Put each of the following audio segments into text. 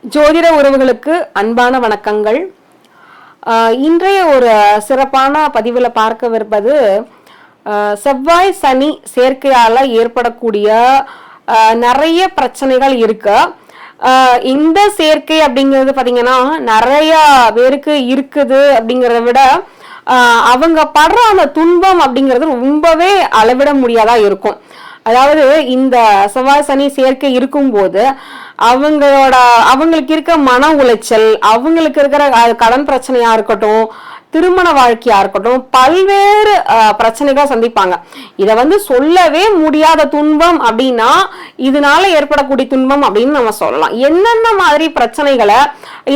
ஜோதிட உறவுகளுக்கு அன்பான வணக்கங்கள். இன்றைய ஒரு சிறப்பான பதிவில் பார்க்கவிருப்பது செவ்வாய் சனி சேர்க்கையால் ஏற்படக்கூடிய நிறைய பிரச்சனைகள் இருக்கு. இந்த சேர்க்கை அப்படிங்கிறது பார்த்தீங்கன்னா நிறைய பேருக்கு இருக்குது அப்படிங்கிறத விட அவங்க படுற அந்த துன்பம் அப்படிங்கிறது ரொம்பவே அளவிட முடியாதா இருக்கும். அதாவது இந்த செவ்வாய் சனி சேர்க்கை இருக்கும்போது அவங்களுக்கு இருக்க மன உளைச்சல், அவங்களுக்கு இருக்கிற கடன் பிரச்சனையா இருக்கட்டும், திருமண வாழ்க்கையா இருக்கட்டும், பல்வேறு பிரச்சனைகளை சந்திப்பாங்க. இதை சொல்லவே முடியாத துன்பம் அப்படின்னா இதனால ஏற்படக்கூடிய துன்பம் அப்படின்னு நம்ம சொல்லலாம். என்னென்ன மாதிரி பிரச்சனைகளை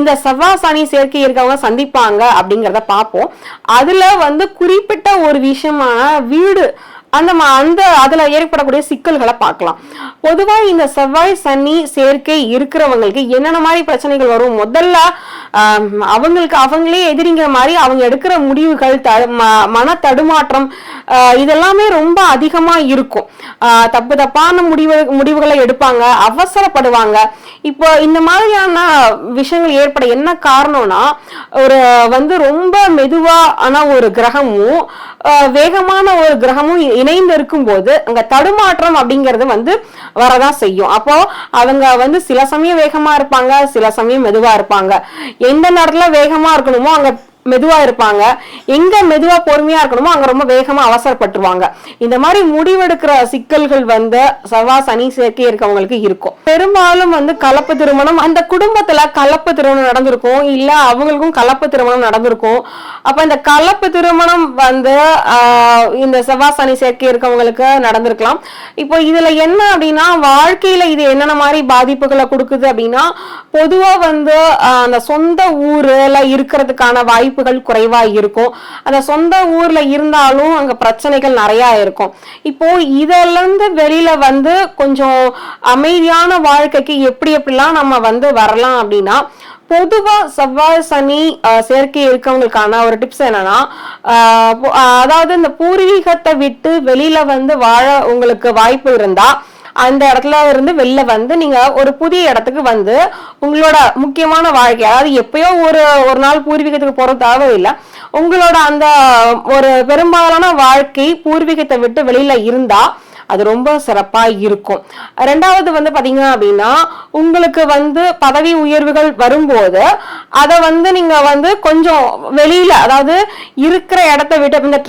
இந்த செவ்வாய் சனி சேர்க்கை இருக்கவங்க சந்திப்பாங்க அப்படிங்கிறத பார்ப்போம். அதுல குறிப்பிட்ட ஒரு விஷயமான வீடு அதுல ஏற்படக்கூடிய சிக்கல்களை பார்க்கலாம். பொதுவா இந்த செவ்வாய் சனி சேர்க்கை இருக்கிறவங்களுக்கு என்னென்ன மாதிரி பிரச்சனைகள் வரும்? முதல்ல அவங்களே எதிரிங்கிற மாதிரி அவங்க எடுக்கிற முடிவுகள், மன தடுமாற்றம், இதெல்லாமே ரொம்ப அதிகமா இருக்கும். தப்பான முடிவுகளை எடுப்பாங்க, அவசரப்படுவாங்க. இப்போ இந்த மாதிரியான விஷயங்கள் ஏற்பட என்ன காரணம்னா, ரொம்ப மெதுவான ஒரு கிரகமும் வேகமான ஒரு கிரகமும் இணைந்து இருக்கும் போது அங்க தடுமாற்றம் அப்படிங்கிறது வரதான் செய்யும். அப்போ அவங்க சில சமயம் வேகமா இருப்பாங்க, சில சமயம் மெதுவா இருப்பாங்க. எந்த நேரத்துல வேகமா இருக்கணுமோ அங்க மெதுவா இருப்பாங்க, எங்க மெதுவா பொறுமையா இருக்கணுமோ அங்க ரொம்ப வேகமா அவசரப்பட்டுருவாங்க. இந்த மாதிரி முடிவெடுக்கிற சிக்கல்கள் செவ்வாய் சனி சேர்க்கை இருக்கவங்களுக்கு இருக்கும். பெரும்பாலும் கலப்பு திருமணம், அந்த குடும்பத்துல கலப்பு திருமணம் நடந்திருக்கும், இல்ல அவங்களுக்கும் கலப்பு திருமணம் நடந்திருக்கும். அப்ப இந்த கலப்பு திருமணம் இந்த செவ்வாய் சனி சேர்க்கை இருக்கவங்களுக்கு நடந்திருக்கலாம். இப்போ இதுல என்ன அப்படின்னா, வாழ்க்கையில இது என்னென்ன மாதிரி பாதிப்புகளை கொடுக்குது அப்படின்னா, பொதுவா அந்த சொந்த ஊர்ல இருக்கிறதுக்கான வாய்ப்புகள் குறைவா இருக்கும். அந்த சொந்த ஊர்ல இருந்தாலும் அங்க பிரச்சனைகள் நிறைய இருக்கும். இப்போ இதுல இருந்து வெளியில கொஞ்சம் அமைதியான வாழ்க்கைக்கு எப்படிலாம் நம்ம வரலாம் அப்படின்னா, பொதுவா செவ்வாய் சனி சேர்க்கை இருக்கவங்களுக்கான ஒரு டிப்ஸ் என்னன்னா, அதாவது இந்த பூர்வீகத்தை விட்டு வெளியில வாழ உங்களுக்கு வாய்ப்பு இருந்தா அந்த இடத்துல இருந்து வெளில நீங்க ஒரு புதிய இடத்துக்கு உங்களோட முக்கியமான வாழ்க்கை, அதாவது எப்பயோ ஒரு நாள் பூர்வீகத்துக்கு போறது தேவையில்லை, உங்களோட அந்த ஒரு பெரும்பாலான வாழ்க்கை பூர்வீகத்தை விட்டு வெளியில இருந்தா அது ரொம்ப சிறப்பா இருக்கும். ரெண்டாவது பாத்தீங்க அப்படின்னா, உங்களுக்கு பதவி உயர்வுகள் வரும்போது அதை நீங்க கொஞ்சம் வெளியில, அதாவது இருக்கிற இடத்தை விட்டு இந்த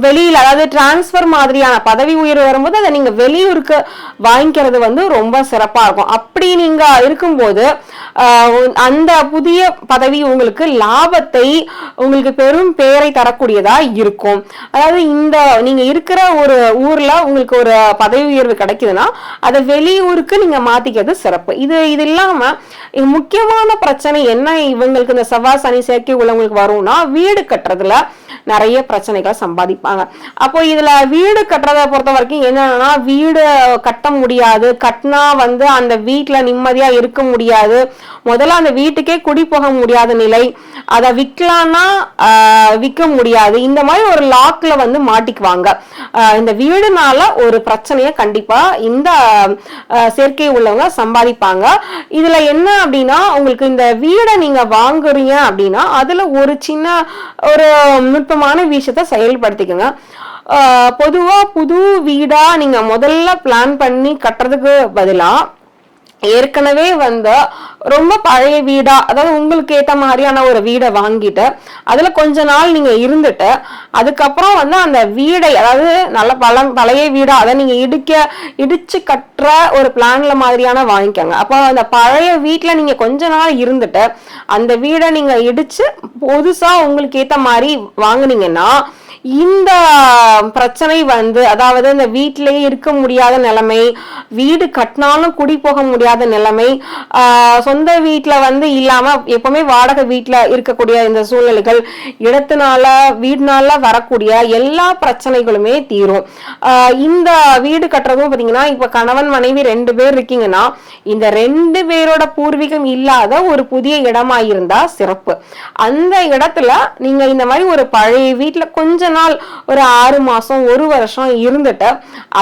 வெளியில, அதாவது டிரான்ஸ்பர் மாதிரியான பதவி உயர்வு வரும்போது அதை நீங்க வெளியூருக்கு வாங்கிக்கிறது ரொம்ப சிறப்பா இருக்கும். அப்படி நீங்க இருக்கும்போது அந்த புதிய பதவி உங்களுக்கு லாபத்தை, உங்களுக்கு பெரும் பேரை தரக்கூடியதா இருக்கும். அதாவது நீங்க இருக்கிற ஒரு ஊர்ல உங்களுக்கு ஒரு பதவி உயர்வு கிடைக்குதுன்னா அதை வெளியூருக்கு நீங்க மாத்திக்கிறது சிறப்பு. இது இல்லாம முக்கியமான பிரச்சனை என்ன இவங்களுக்கு இந்த செவ்வாய் சனி சேர்க்கை உள்ளவங்களுக்கு வரும்னா, வீடு கட்டுறதுல நிறைய பிரச்சனைகளை சம்பாதிப்பாங்க. அப்போ இதுல வீடு கட்டுறதை பொறுத்த வரைக்கும் என்னன்னா, வீடு கட்ட முடியாது, கட்டினா அந்த வீட்டுல நிம்மதியா இருக்க முடியாது, முதல்ல அந்த வீட்டுக்கே குடி போக முடியாத நிலை, அதை விற்கலான்னா விற்க முடியாது, இந்த மாதிரி ஒரு லாக்ல மாட்டிக்குவாங்க. இந்த வீடுனால ஒரு பிரச்சனையை கண்டிப்பா இந்த சேர்க்கை உள்ளவங்க சம்பாதிப்பாங்க. இதுல என்ன அப்படின்னா, உங்களுக்கு இந்த வீடை நீங்க வாங்குறீங்க அப்படின்னா அதுல ஒரு சின்ன ஒரு நுட்பமான விஷயத்த செயல்படுத்திக்கோங்க. பொதுவா புது வீடா நீங்க முதல்ல பிளான் பண்ணி கட்டுறதுக்கு பதிலா ஏற்கனவே ரொம்ப பழைய வீடா, அதாவது உங்களுக்கு ஏத்த மாதிரியான ஒரு வீடை வாங்கிட்டு அதுல கொஞ்ச நாள் நீங்க இருந்துட்டு அதுக்கப்புறம் அந்த வீடை, அதாவது நல்ல பழைய வீடா அதை நீங்க இடிச்சு கட்டுற ஒரு பிளான்ல மாதிரியான வாங்கிக்கோங்க. அப்போ அந்த பழைய வீட்டுல நீங்க கொஞ்ச நாள் இருந்துட்டு அந்த வீடை நீங்க இடிச்சு புதுசா உங்களுக்கு ஏத்த மாதிரி வாங்குனீங்கன்னா இந்த பிரச்சனை அதாவது இந்த வீட்டிலேயே இருக்க முடியாத நிலைமை, வீடு கட்டினாலும் குடி போக முடியாத நிலைமை, சொந்த வீட்டுல இல்லாம எப்பவுமே வாடகை வீட்டுல இருக்கக்கூடிய இந்த சூழ்நிலைகள், இடத்தினால வீடுனால வரக்கூடிய எல்லா பிரச்சனைகளுமே தீரும். இந்த வீடு கட்டுறதும் பாத்தீங்கன்னா, இப்ப கணவன் மனைவி 2 பேர் இருக்கீங்கன்னா இந்த 2 பேரோட பூர்வீகம் இல்லாத ஒரு புதிய இடமா இருந்தா சிறப்பு. அந்த இடத்துல நீங்க இந்த மாதிரி ஒரு பழைய வீட்டுல கொஞ்ச நாள் ஒரு 6 மாசம் 1 வருஷம் இருந்துட்டு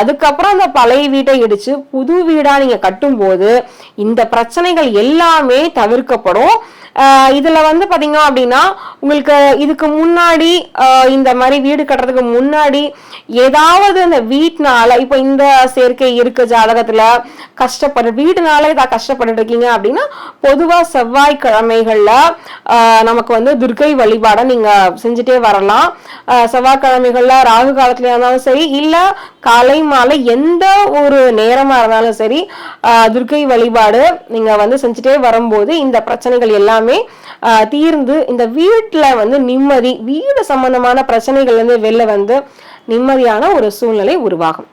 அதுக்கப்புறம் அந்த பழைய வீட்டை இடிச்சு புது வீடா நீங்க கட்டும்போது இந்த பிரச்சனைகள் எல்லாமே தவிர்க்கப்படும். இதுல வந்து பாத்தீங்க அப்படின்னா உங்களுக்கு இதுக்கு முன்னாடி இந்த மாதிரி வீடு கட்டுறதுக்கு முன்னாடி ஏதாவது இந்த வீட்டுனால இப்ப இந்த சேர்க்கை இருக்கு ஜாதகத்துல வீடுனால இதை கஷ்டப்பட்டு இருக்கீங்க அப்படின்னா பொதுவா செவ்வாய்க்கிழமைகள்ல நமக்கு வந்து துர்க்கை வழிபாட நீங்க செஞ்சுட்டே வரலாம். செவ்வாய்க்கிழமைகள்ல ராகு காலத்துல இருந்தாலும் சரி இல்ல காலை மாலை எந்த ஒரு நேரமா இருந்தாலும் சரி துர்க்கை வழிபாடு நீங்க வந்து செஞ்சுட்டே வரும்போது இந்த பிரச்சனைகள் எல்லாமே தீர்ந்து இந்த வீட்டுல வந்து நிம்மதி, வீடு சம்பந்தமான பிரச்சனைகள்ல இருந்து வெளில வந்து நிம்மதியான ஒரு சூழ்நிலை உருவாகும்.